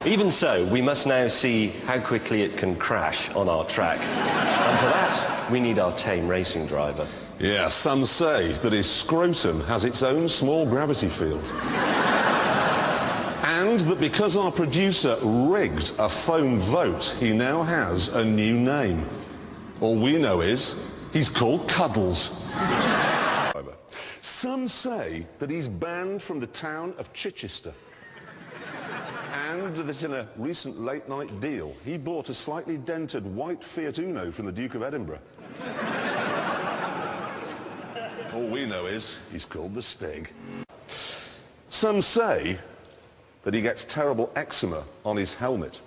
Even so, we must now see how quickly it can crash on our track. And for that, we need our tame racing driver. Yeah, some say that his scrotum has its own small gravity field. And that because our producer rigged a phone vote, he now has a new name. All we know is he's called Cuddles. Some say that he's banned from the town of Chichester. And that in a recent late-night deal, he bought a slightly dented white Fiat Uno from the Duke of Edinburgh. All we know is he's called the Stig. Some say that he gets terrible eczema on his helmet.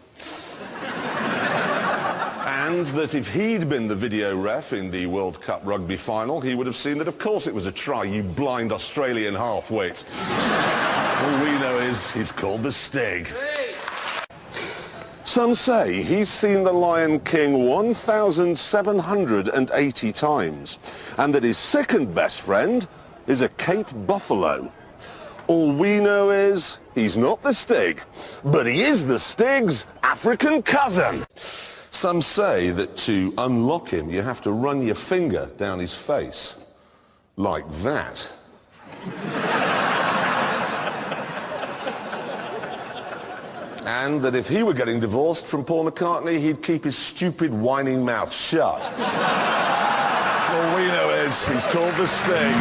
And that if he'd been the video ref in the World Cup rugby final, he would have seen that, of course, it was a try, you blind Australian half-wit. All we know is he's called the Stig. Some say he's seen the Lion King 1,780 times, and that his second best friend is a Cape Buffalo. All we know is he's not the Stig, but he is the Stig's African cousin. Some say that to unlock him, you have to run your finger down his face, like that. And that if he were getting divorced from Paul McCartney, he'd keep his stupid, whining mouth shut. All we know is he's called the Stig.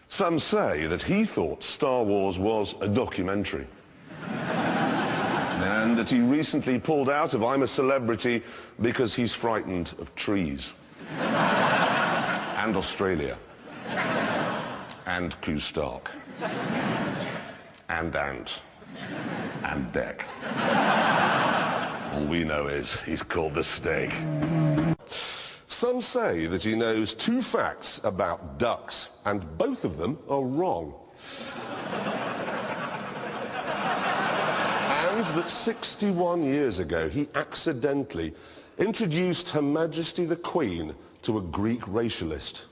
Some say that he thought Star Wars was a documentary. And that he recently pulled out of I'm a Celebrity because he's frightened of trees. And Australia. And Ku Stark. And ants. And Beck. All we know is he's called the Stig. Some say that he knows 2 facts about ducks, and both of them are wrong. And that 61 years ago, he accidentally introduced Her Majesty the Queen to a Greek racialist.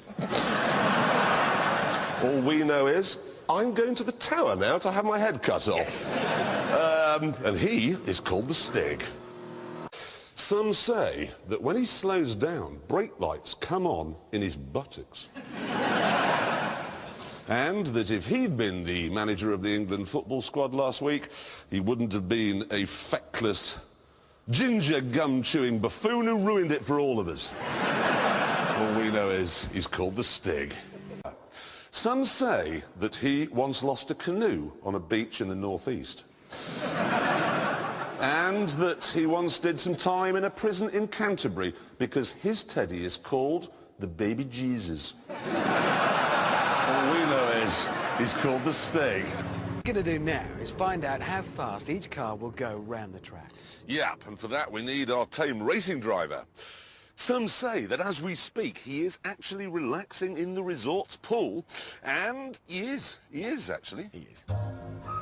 All we know is I'm going to the tower now to have my head cut off. Yes. And he is called the Stig. Some say that when he slows down, brake lights come on in his buttocks. And that if he'd been the manager of the England football squad last week, he wouldn't have been a feckless, ginger gum-chewing buffoon who ruined it for all of us. All we know is he's called the Stig. Some say that he once lost a canoe on a beach in the northeast. And that he once did some time in a prison in Canterbury because his teddy is called the Baby Jesus. All we know is he's called the Stig. What we're going to do now is find out how fast each car will go round the track. Yep, and for that we need our tame racing driver. Some say that as we speak, he is actually relaxing in the resort's pool. And he is actually. He is.